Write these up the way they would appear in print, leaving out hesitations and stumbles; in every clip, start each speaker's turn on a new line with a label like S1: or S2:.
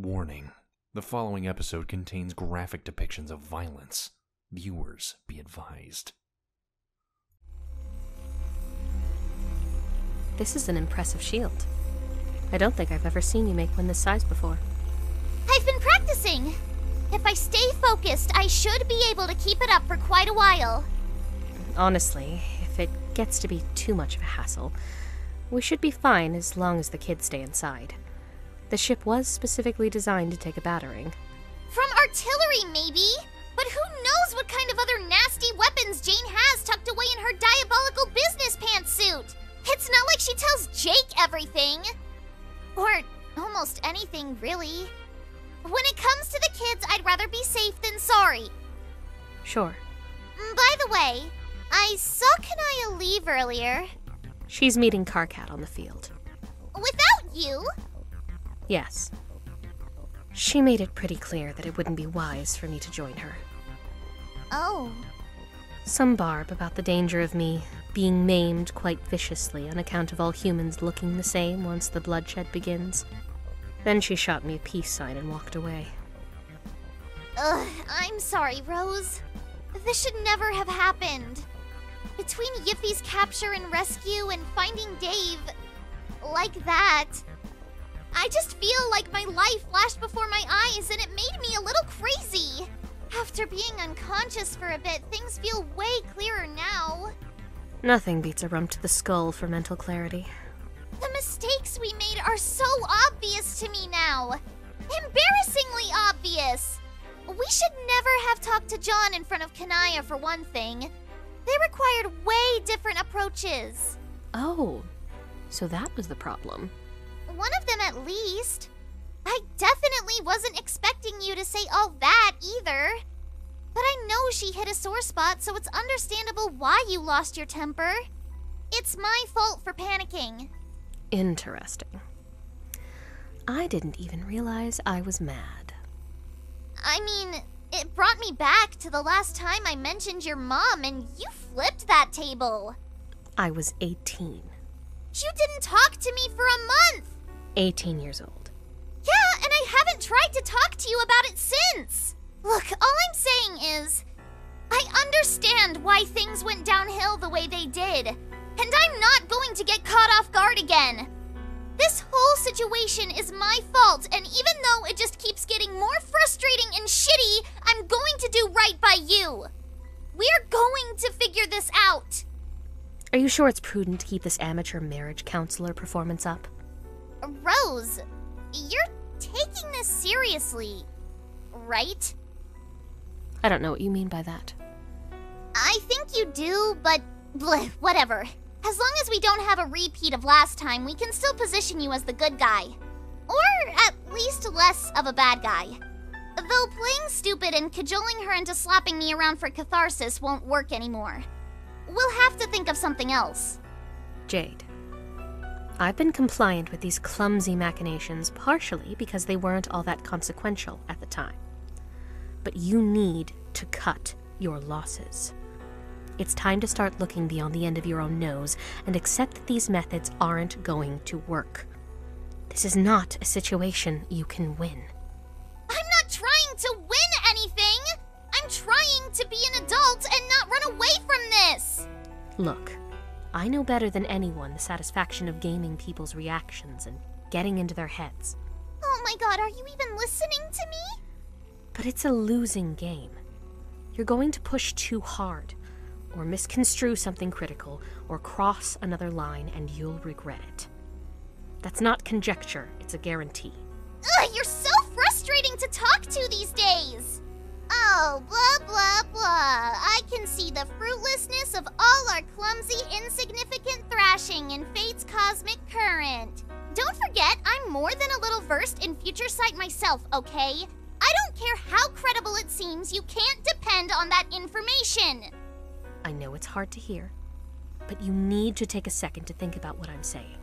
S1: Warning. The following episode contains graphic depictions of violence. Viewers be advised.
S2: This is an impressive shield. I don't think I've ever seen you make one this size before.
S3: I've been practicing. If I stay focused, I should be able to keep it up for quite a while.
S2: Honestly, if it gets to be too much of a hassle, we should be fine as long as the kids stay inside. The ship was specifically designed to take a battering.
S3: From artillery, maybe? But who knows what kind of other nasty weapons Jane has tucked away in her diabolical business pantsuit? It's not like she tells Jake everything. Or almost anything, really. When it comes to the kids, I'd rather be safe than sorry.
S2: Sure.
S3: By the way, I saw Kanaya leave earlier.
S2: She's meeting Karkat on the field.
S3: Without you?
S2: Yes. She made it pretty clear that it wouldn't be wise for me to join her.
S3: Oh.
S2: Some barb about the danger of me being maimed quite viciously on account of all humans looking the same once the bloodshed begins. Then she shot me a peace sign and walked away.
S3: Ugh, I'm sorry, Rose. This should never have happened. Between Yiffy's capture and rescue and finding Dave, like that, I just feel like my life flashed before my eyes and it made me a little crazy. After being unconscious for a bit, things feel way clearer now.
S2: Nothing beats a rump to the skull for mental clarity.
S3: The mistakes we made are so obvious to me now. Embarrassingly obvious. We should never have talked to John in front of Kanaya, for one thing. They required way different approaches.
S2: Oh, so that was the problem.
S3: One of them at least. I definitely wasn't expecting you to say all that either. But I know she hit a sore spot, so it's understandable why you lost your temper. It's my fault for panicking.
S2: Interesting. I didn't even realize I was mad.
S3: I mean, it brought me back to the last time I mentioned your mom and you flipped that table.
S2: I was 18.
S3: You didn't talk to me for a month.
S2: 18 years old.
S3: Yeah, and I haven't tried to talk to you about it since. Look, all I'm saying is, I understand why things went downhill the way they did, and I'm not going to get caught off guard again. This whole situation is my fault, and even though it just keeps getting more frustrating and shitty, I'm going to do right by you. We're going to figure this out.
S2: Are you sure it's prudent to keep this amateur marriage counselor performance up?
S3: Rose, you're taking this seriously, right?
S2: I don't know what you mean by that.
S3: I think you do, but whatever. As long as we don't have a repeat of last time, we can still position you as the good guy. Or at least less of a bad guy. Though playing stupid and cajoling her into slapping me around for catharsis won't work anymore. We'll have to think of something else.
S2: Jade, I've been compliant with these clumsy machinations partially because they weren't all that consequential at the time. But you need to cut your losses. It's time to start looking beyond the end of your own nose and accept that these methods aren't going to work. This is not a situation you can win.
S3: I'm not trying to win anything! I'm trying to be an adult and not run away from this!
S2: Look, I know better than anyone the satisfaction of gaming people's reactions and getting into their heads.
S3: Oh my god, are you even listening to me?
S2: But it's a losing game. You're going to push too hard, or misconstrue something critical, or cross another line, and you'll regret it. That's not conjecture, it's a guarantee.
S3: Ugh, you're so frustrating to talk to these days! Oh, blah, blah, blah. I can see the fruitlessness of all our clumsy, insignificant thrashing in fate's cosmic current. Don't forget, I'm more than a little versed in future sight myself, okay? I don't care how credible it seems, you can't depend on that information.
S2: I know it's hard to hear, but you need to take a second to think about what I'm saying.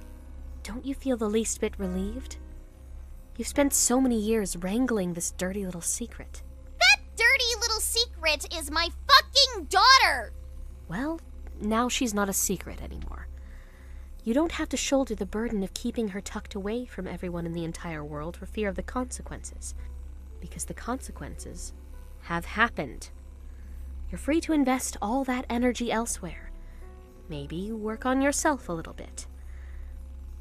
S2: Don't you feel the least bit relieved? You've spent so many years wrangling this dirty little secret.
S3: That dirty little secret is my fucking daughter!
S2: Well, now she's not a secret anymore. You don't have to shoulder the burden of keeping her tucked away from everyone in the entire world for fear of the consequences. Because the consequences have happened. You're free to invest all that energy elsewhere. Maybe work on yourself a little bit.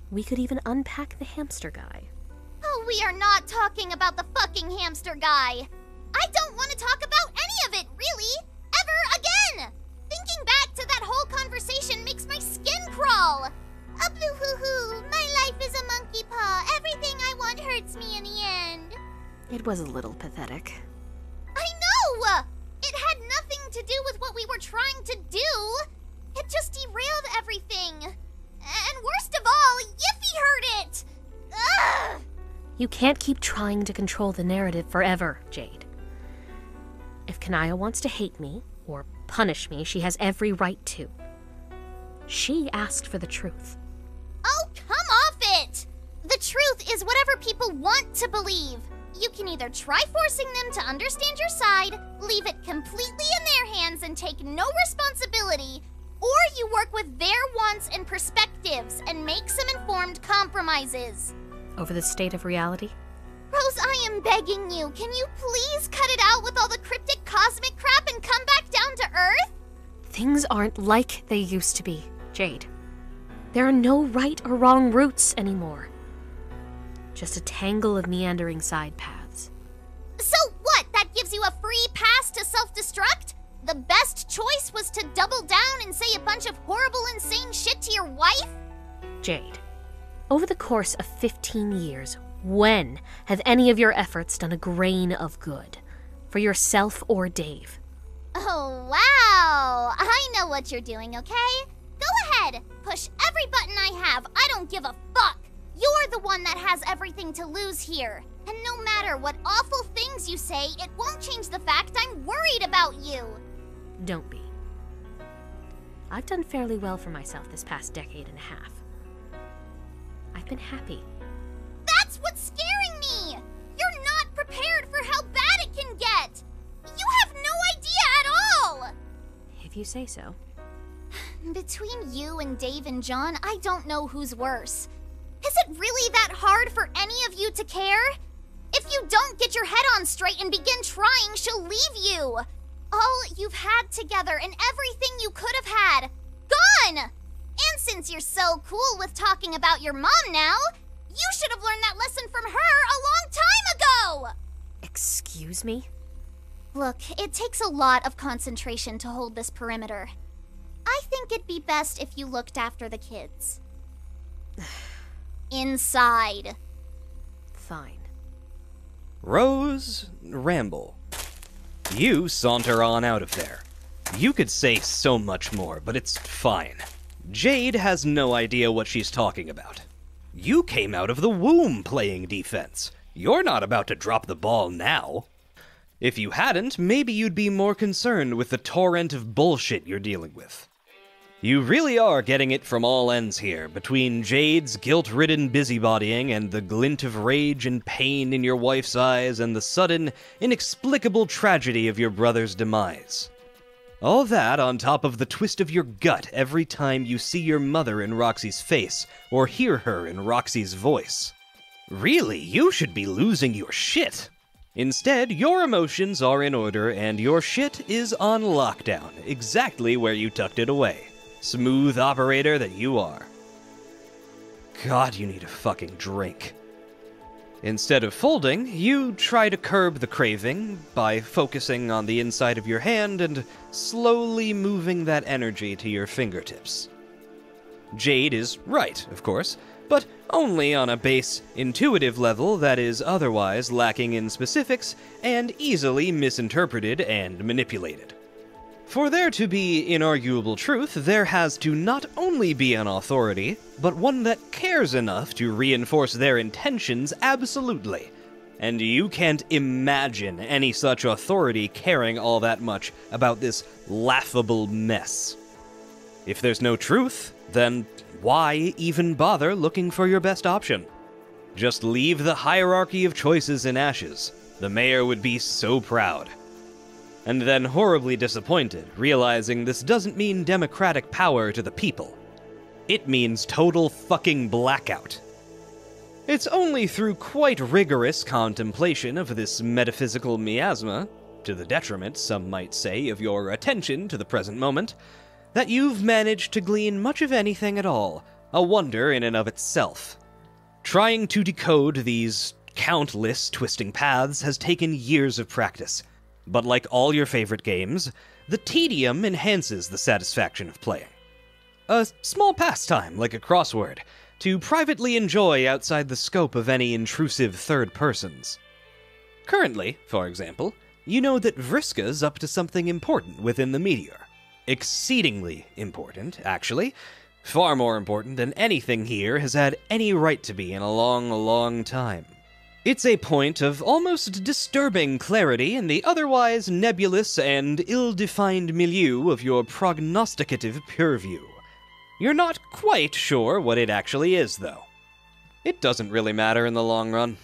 S2: We could even unpack the hamster guy.
S3: Oh, we are not talking about the fucking hamster guy. I don't want to talk about any of it, really, ever again. Thinking back to that whole conversation makes my skin crawl. Boo-hoo-hoo, my life is a monkey paw. Everything I want hurts me in the end.
S2: It was a little pathetic.
S3: I know! It had nothing to do with what we were trying to do. It just derailed everything. And worst of all, Yiffy heard it. Ugh!
S2: You can't keep trying to control the narrative forever, Jade. If Kanaya wants to hate me, or punish me, she has every right to. She asked for the truth.
S3: Oh, come off it! The truth is whatever people want to believe. You can either try forcing them to understand your side, leave it completely in their hands and take no responsibility, or you work with their wants and perspectives and make some informed compromises.
S2: Over the state of reality?
S3: Rose, I am begging you, can you please cut it out with all the cryptic cosmic crap and come back down to Earth?
S2: Things aren't like they used to be, Jade. There are no right or wrong routes anymore. Just a tangle of meandering side paths.
S3: So what, that gives you a free pass to self-destruct? The best choice was to double down and say a bunch of horrible, insane shit to your wife?
S2: Jade, over the course of 15 years, when have any of your efforts done a grain of good? For yourself or Dave?
S3: Oh, wow! I know what you're doing, okay? Go ahead, push every button I have. I don't give a fuck. You're the one that has everything to lose here. And no matter what awful things you say, it won't change the fact I'm worried about you.
S2: Don't be. I've done fairly well for myself this past decade and a half. I've been happy.
S3: That's what's scaring me! You're not prepared for how bad it can get! You have no idea at all!
S2: If you say so.
S3: Between you and Dave and John, I don't know who's worse. Is it really that hard for any of you to care? If you don't get your head on straight and begin trying, she'll leave you. All you've had together and everything you could have had, gone! And since you're so cool with talking about your mom now, you should have learned that lesson from her a long time ago!
S2: Excuse me?
S3: Look, it takes a lot of concentration to hold this perimeter. I think it'd be best if you looked after the kids. Inside.
S2: Fine.
S4: Rose, ramble. You saunter on out of there. You could say so much more, but it's fine. Jade has no idea what she's talking about. You came out of the womb playing defense. You're not about to drop the ball now. If you hadn't, maybe you'd be more concerned with the torrent of bullshit you're dealing with. You really are getting it from all ends here, between Jade's guilt-ridden busybodying and the glint of rage and pain in your wife's eyes and the sudden, inexplicable tragedy of your brother's demise. All that on top of the twist of your gut every time you see your mother in Roxy's face or hear her in Roxy's voice. Really, you should be losing your shit. Instead, your emotions are in order and your shit is on lockdown, exactly where you tucked it away. Smooth operator that you are. God, you need a fucking drink. Instead of folding, you try to curb the craving by focusing on the inside of your hand and slowly moving that energy to your fingertips. Jade is right, of course, but only on a base, intuitive level that is otherwise lacking in specifics and easily misinterpreted and manipulated. For there to be inarguable truth, there has to not only be an authority, but one that cares enough to reinforce their intentions absolutely. And you can't imagine any such authority caring all that much about this laughable mess. If there's no truth, then why even bother looking for your best option? Just leave the hierarchy of choices in ashes. The mayor would be so proud. And then horribly disappointed, realizing this doesn't mean democratic power to the people. It means total fucking blackout. It's only through quite rigorous contemplation of this metaphysical miasma, to the detriment, some might say, of your attention to the present moment, that you've managed to glean much of anything at all, a wonder in and of itself. Trying to decode these countless twisting paths has taken years of practice, but like all your favorite games, the tedium enhances the satisfaction of playing. A small pastime, like a crossword, to privately enjoy outside the scope of any intrusive third persons. Currently, for example, you know that Vriska's up to something important within the meteor. Exceedingly important, actually. Far more important than anything here has had any right to be in a long, long time. It's a point of almost disturbing clarity in the otherwise nebulous and ill-defined milieu of your prognosticative purview. You're not quite sure what it actually is, though. It doesn't really matter in the long run.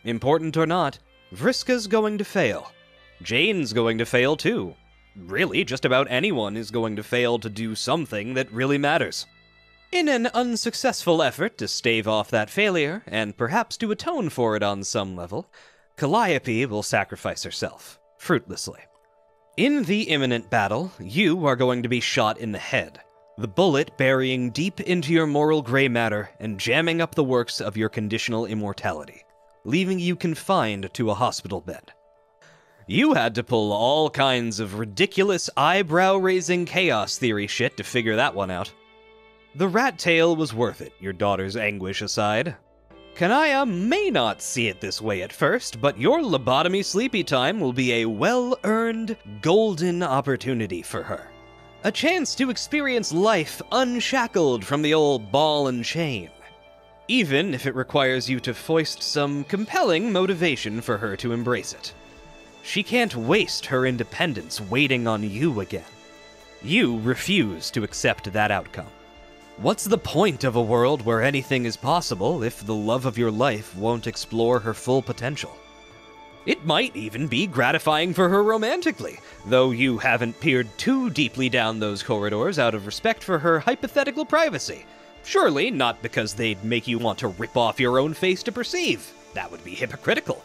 S4: Important or not, Vriska's going to fail. Jane's going to fail too. Really, just about anyone is going to fail to do something that really matters. In an unsuccessful effort to stave off that failure, and perhaps to atone for it on some level, Calliope will sacrifice herself, fruitlessly. In the imminent battle, you are going to be shot in the head, the bullet burying deep into your moral gray matter and jamming up the works of your conditional immortality, leaving you confined to a hospital bed. You had to pull all kinds of ridiculous eyebrow-raising chaos theory shit to figure that one out. The rat tail was worth it, your daughter's anguish aside. Kanaya may not see it this way at first, but your lobotomy sleepy time will be a well-earned, golden opportunity for her. A chance to experience life unshackled from the old ball and chain. Even if it requires you to foist some compelling motivation for her to embrace it. She can't waste her independence waiting on you again. You refuse to accept that outcome. What's the point of a world where anything is possible if the love of your life won't explore her full potential? It might even be gratifying for her romantically, though you haven't peered too deeply down those corridors out of respect for her hypothetical privacy. Surely not because they'd make you want to rip off your own face to perceive. That would be hypocritical.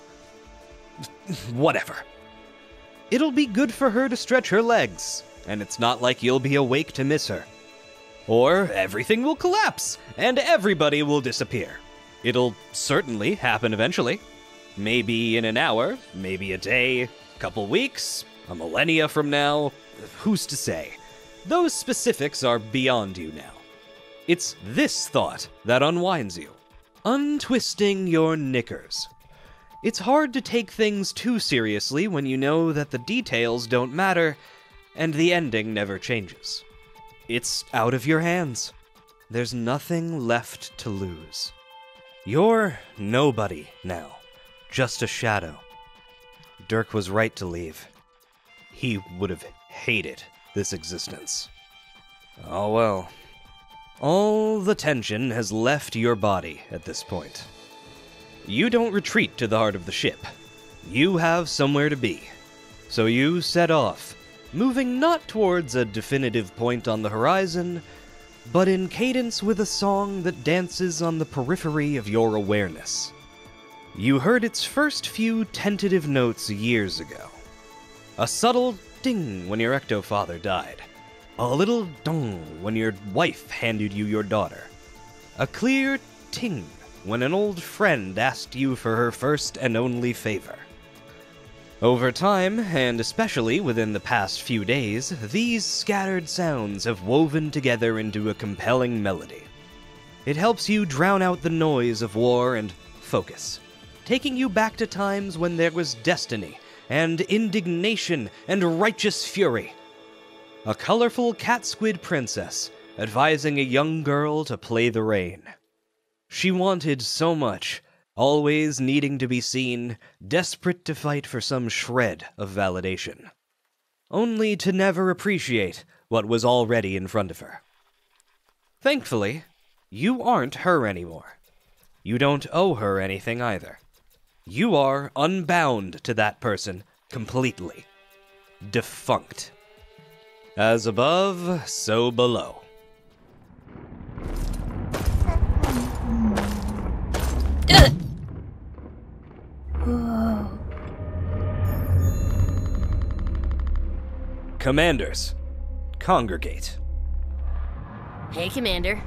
S4: Whatever. It'll be good for her to stretch her legs, and it's not like you'll be awake to miss her. Or everything will collapse, and everybody will disappear. It'll certainly happen eventually. Maybe in an hour, maybe a day, a couple weeks, a millennia from now. Who's to say? Those specifics are beyond you now. It's this thought that unwinds you, untwisting your knickers. It's hard to take things too seriously when you know that the details don't matter, and the ending never changes. It's out of your hands. There's nothing left to lose. You're nobody now. Just a shadow. Dirk was right to leave. He would have hated this existence. Oh well. All the tension has left your body at this point. You don't retreat to the heart of the ship. You have somewhere to be. So you set off, moving not towards a definitive point on the horizon, but in cadence with a song that dances on the periphery of your awareness. You heard its first few tentative notes years ago. A subtle ding when your ecto-father died. A little dong when your wife handed you your daughter. A clear ting when an old friend asked you for her first and only favor. Over time, and especially within the past few days, these scattered sounds have woven together into a compelling melody. It helps you drown out the noise of war and focus, taking you back to times when there was destiny and indignation and righteous fury. A colorful cat-squid princess advising a young girl to play the rain. She wanted so much, always needing to be seen, desperate to fight for some shred of validation. Only to never appreciate what was already in front of her. Thankfully, you aren't her anymore. You don't owe her anything either. You are unbound to that person completely. Defunct. As above, so below. Commanders, congregate.
S5: Hey, Commander.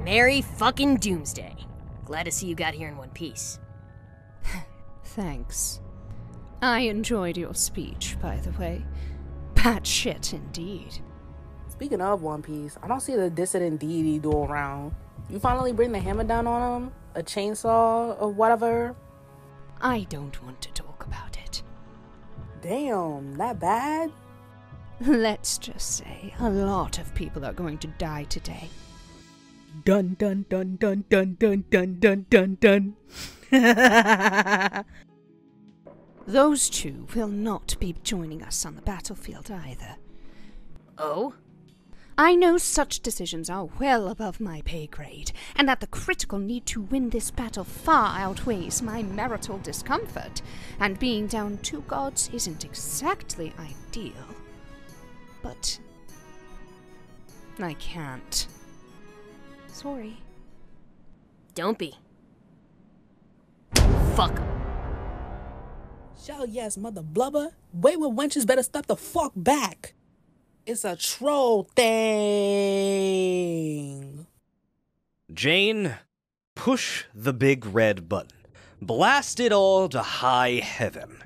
S5: Merry fucking doomsday. Glad to see you got here in one piece.
S6: Thanks. I enjoyed your speech, by the way. Bad shit indeed.
S7: Speaking of One Piece, I don't see the dissident deity duel around. You finally bring the hammer down on him? A chainsaw or whatever?
S6: I don't want to talk about it.
S7: Damn, that bad?
S6: Let's just say a lot of people are going to die today. Dun dun dun dun dun dun dun dun dun dun. Those two will not be joining us on the battlefield either.
S5: Oh?
S6: I know such decisions are well above my pay grade, and that the critical need to win this battle far outweighs my marital discomfort, and being down 2 gods isn't exactly ideal. But I can't. Sorry.
S5: Don't be. Fuck.
S7: Shall yes, mother blubber. Wayward wenches better step the fuck back. It's a troll thing.
S4: Jane, push the big red button. Blast it all to high heaven.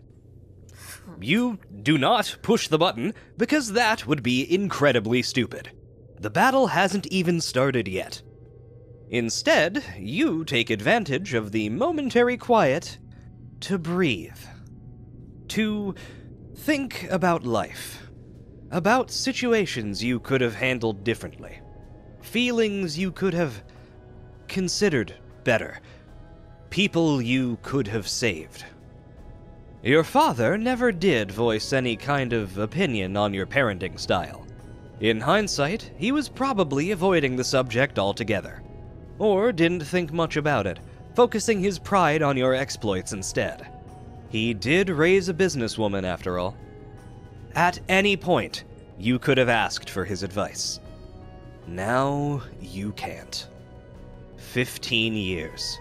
S4: You do not push the button, because that would be incredibly stupid. The battle hasn't even started yet. Instead, you take advantage of the momentary quiet to breathe. To think about life. About situations you could have handled differently. Feelings you could have considered better. People you could have saved. Your father never did voice any kind of opinion on your parenting style. In hindsight, he was probably avoiding the subject altogether. Or didn't think much about it, focusing his pride on your exploits instead. He did raise a businesswoman, after all. At any point, you could have asked for his advice. Now, you can't. 15 years.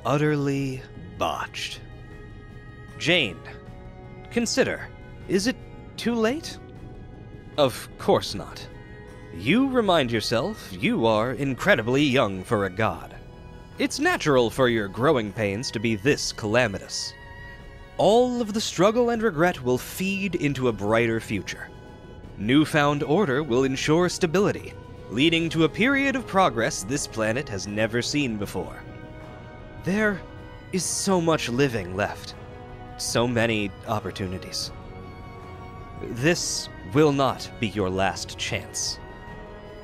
S4: Utterly botched. Jane, consider, is it too late? Of course not. You remind yourself you are incredibly young for a god. It's natural for your growing pains to be this calamitous. All of the struggle and regret will feed into a brighter future. Newfound order will ensure stability, leading to a period of progress this planet has never seen before. There is so much living left. So many opportunities. This will not be your last chance.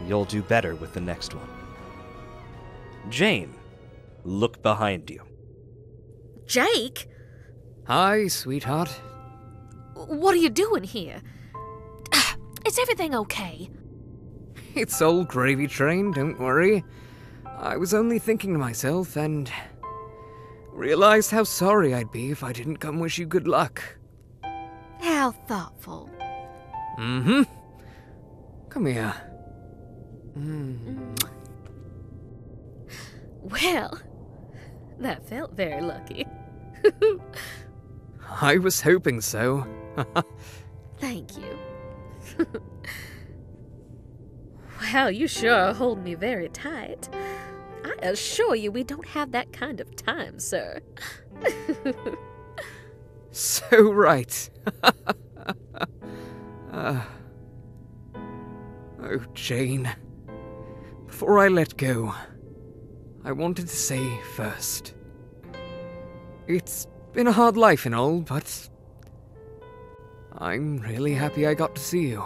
S4: You'll do better with the next one. Jane, look behind you.
S5: Jake?
S8: Hi, sweetheart.
S5: What are you doing here? Is everything okay?
S8: It's old Gravy Train, don't worry. I was only thinking to myself and realized how sorry I'd be if I didn't come wish you good luck.
S5: How thoughtful.
S8: Mm-hmm. Come here.
S5: Well, that felt very lucky.
S8: I was hoping so.
S5: Thank you. Well, you sure hold me very tight. I assure you we don't have that kind of time, sir.
S8: So right. Oh, Jane. Before I let go, I wanted to say first. It's been a hard life and all, but I'm really happy I got to see you.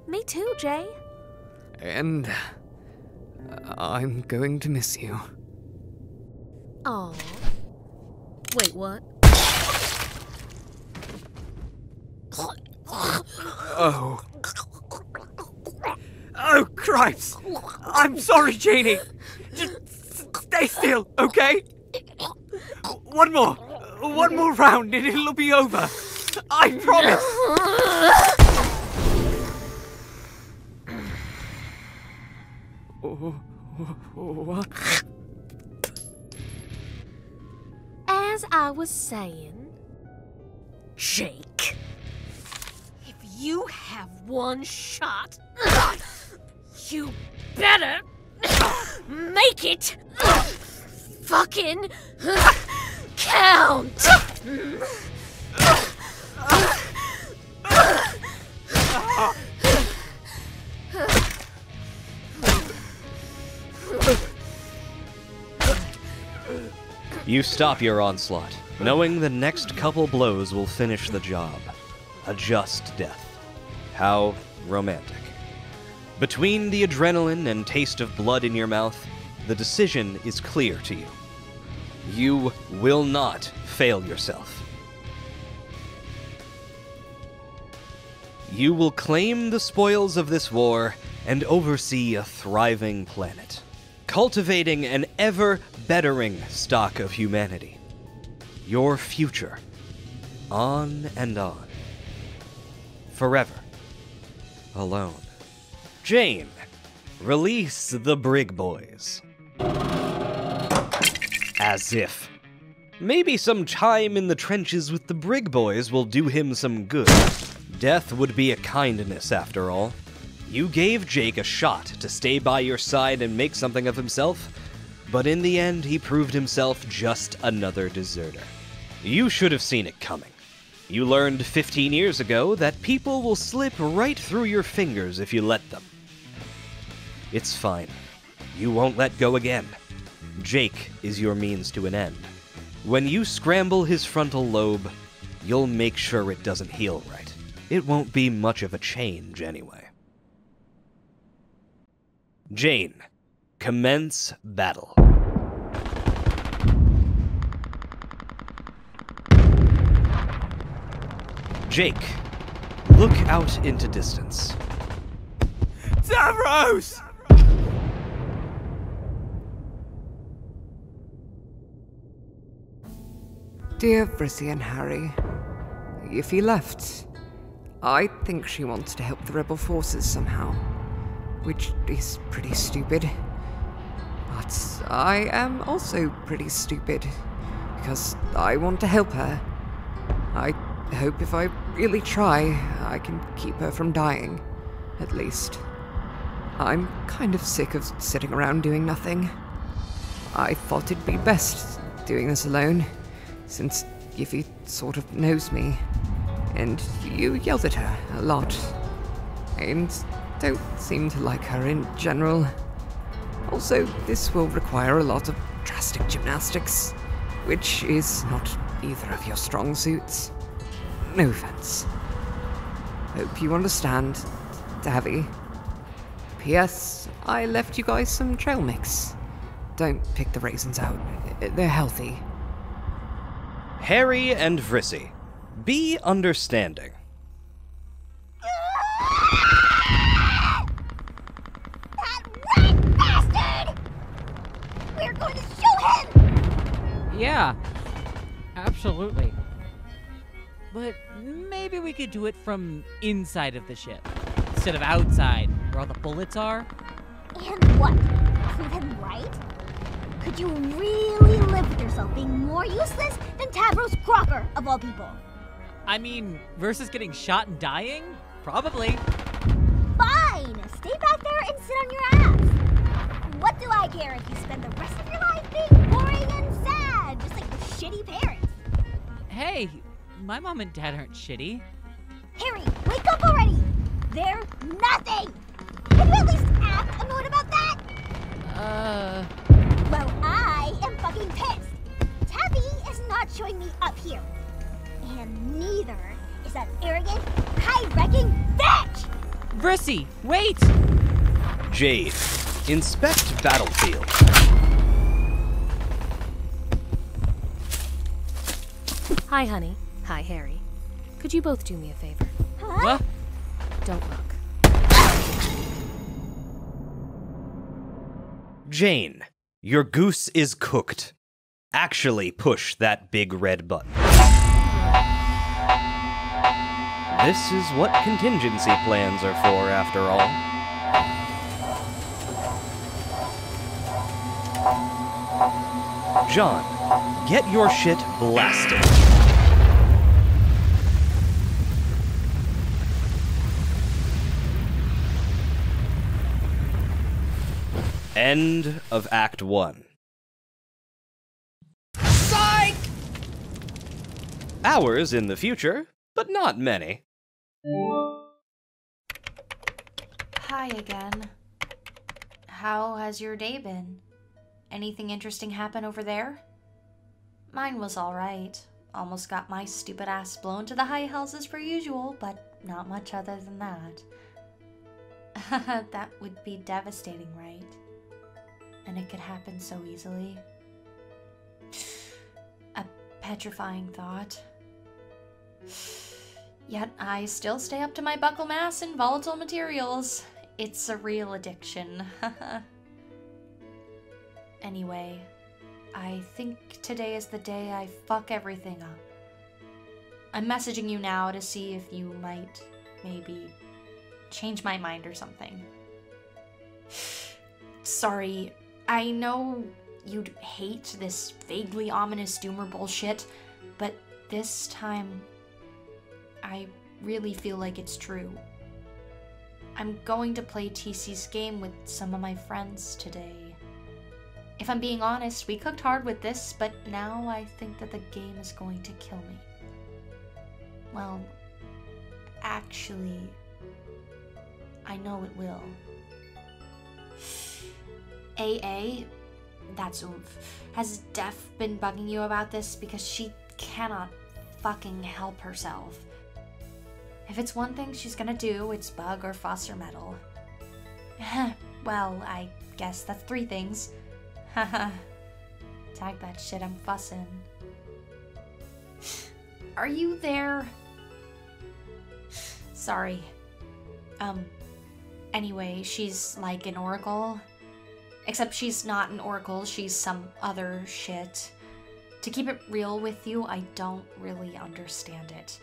S5: Me too, Jay.
S8: And I'm going to miss you.
S5: Aw. Wait, what?
S8: Oh. Oh, Christ! I'm sorry, Janie! Just stay still, okay? One more round and it'll be over. I promise! What?
S5: As I was saying, Jake, if You have one shot. You better make it fucking count.
S4: You stop your onslaught, knowing the next couple blows will finish the job. A just death. How romantic. Between the adrenaline and taste of blood in your mouth, the decision is clear to you. You will not fail yourself. You will claim the spoils of this war and oversee a thriving planet, cultivating an ever-bettering stock of humanity. Your future. On and on. Forever. Alone. Jane, release the Brig Boys. As if. Maybe some time in the trenches with the Brig Boys will do him some good. Death would be a kindness, after all. You gave Jake a shot to stay by your side and make something of himself, but in the end he proved himself just another deserter. You should have seen it coming. You learned 15 years ago that people will slip right through your fingers if you let them. It's fine. You won't let go again. Jake is your means to an end. When you scramble his frontal lobe, you'll make sure it doesn't heal right. It won't be much of a change anyway. Jane, commence battle. Jake, look out into distance.
S8: Tavros!
S9: Dear Brissy and Harry, if he left, I think she wants to help the rebel forces somehow, which is pretty stupid. But I am also pretty stupid, because I want to help her. I hope if I really try, I can keep her from dying, at least. I'm kind of sick of sitting around doing nothing. I thought it'd be best doing this alone, since Yiffy sort of knows me, and you yelled at her a lot, and don't seem to like her in general. Also, this will require a lot of drastic gymnastics, which is not either of your strong suits. No offense. Hope you understand, Davy. P.S. I left you guys some trail mix. Don't pick the raisins out. They're healthy.
S4: Harry and Vrissy, be understanding.
S3: That rat bastard! We're going to show him!
S10: Yeah, absolutely. But maybe we could do it from inside of the ship, instead of outside, where all the bullets are.
S3: And what? Prove him right? Could you really live with yourself being more useless than Tavros Crocker, of all people?
S10: I mean, versus getting shot and dying? Probably.
S3: Fine! Stay back there and sit on your ass! What do I care if you spend the rest of your life being boring and sad, just like your shitty parents?
S10: Hey, my mom and dad aren't shitty.
S3: Harry, wake up already! They're nothing! Can you at least act annoyed about that? Well, I am fucking pissed! Tabby is not showing me up here. And neither is that arrogant, high-ranking bitch!
S10: Vrissy, wait!
S4: Jade, inspect battlefield.
S2: Hi, honey. Hi, Harry. Could you both do me a favor?
S10: What?
S2: Don't look.
S4: Jane, your goose is cooked. Actually push that big red button. This is what contingency plans are for, after all. John, get your shit blasted. End of Act 1.
S9: Psych!
S4: Hours in the future, but not many.
S11: Hi again. How has your day been? Anything interesting happen over there? Mine was alright. Almost got my stupid ass blown to the high hells as per usual, but not much other than that. That would be devastating, right? And it could happen so easily. A petrifying thought. Yet I still stay up to my buckle mass and volatile materials. It's a real addiction. Anyway, I think today is the day I fuck everything up. I'm messaging you now to see if you might, maybe, change my mind or something. Sorry, I know you'd hate this vaguely ominous doomer bullshit, but this time, I really feel like it's true. I'm going to play TC's game with some of my friends today. If I'm being honest, we cooked hard with this, but now I think that the game is going to kill me. Well, actually, I know it will. AA, that's oof. Has Def been bugging you about this? Because she cannot fucking help herself. If it's one thing she's gonna do, it's bug or fuss or meddle. Well, I guess that's 3 things. Haha. Tag that shit, I'm fussing. Are you there? Sorry. Anyway, she's like an oracle. Except she's not an oracle, she's some other shit. To keep it real with you, I don't really understand it.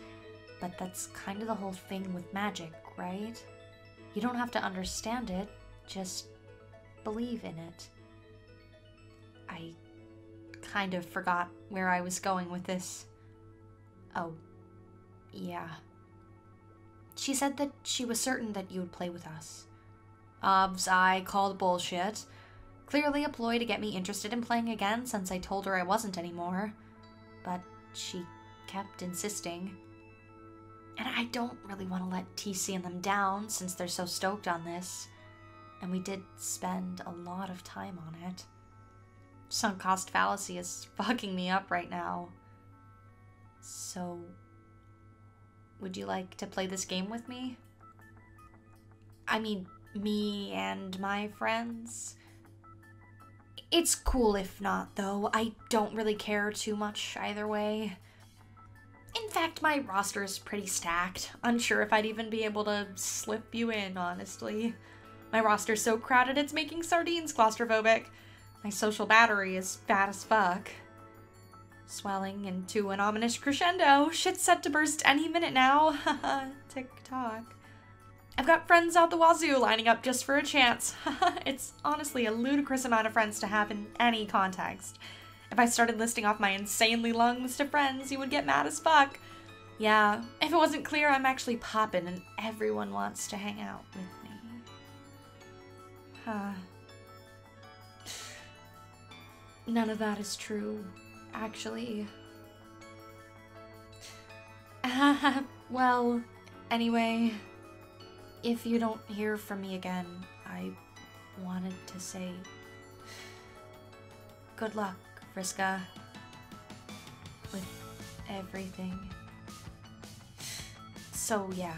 S11: But that's kind of the whole thing with magic, right? You don't have to understand it, just believe in it. I kind of forgot where I was going with this. Oh, yeah. She said that she was certain that you would play with us. Obvs, I called bullshit. Clearly a ploy to get me interested in playing again since I told her I wasn't anymore. But she kept insisting. And I don't really want to let TC and them down since they're so stoked on this. And we did spend a lot of time on it. Sunk cost fallacy is fucking me up right now. So, would you like to play this game with me? I mean, me and my friends? It's cool if not, though. I don't really care too much either way. In fact, my roster is pretty stacked. Unsure if I'd even be able to slip you in, honestly. My roster's so crowded it's making sardines claustrophobic. My social battery is fat as fuck. Swelling into an ominous crescendo. Shit's set to burst any minute now. Haha, tick-tock. I've got friends out the wazoo lining up just for a chance. It's honestly a ludicrous amount of friends to have in any context. If I started listing off my insanely long list of friends, you would get mad as fuck. Yeah, if it wasn't clear, I'm actually poppin' and everyone wants to hang out with me. Huh. None of that is true, actually. Well, anyway, if you don't hear from me again, I wanted to say good luck, Vriska, with everything. So yeah.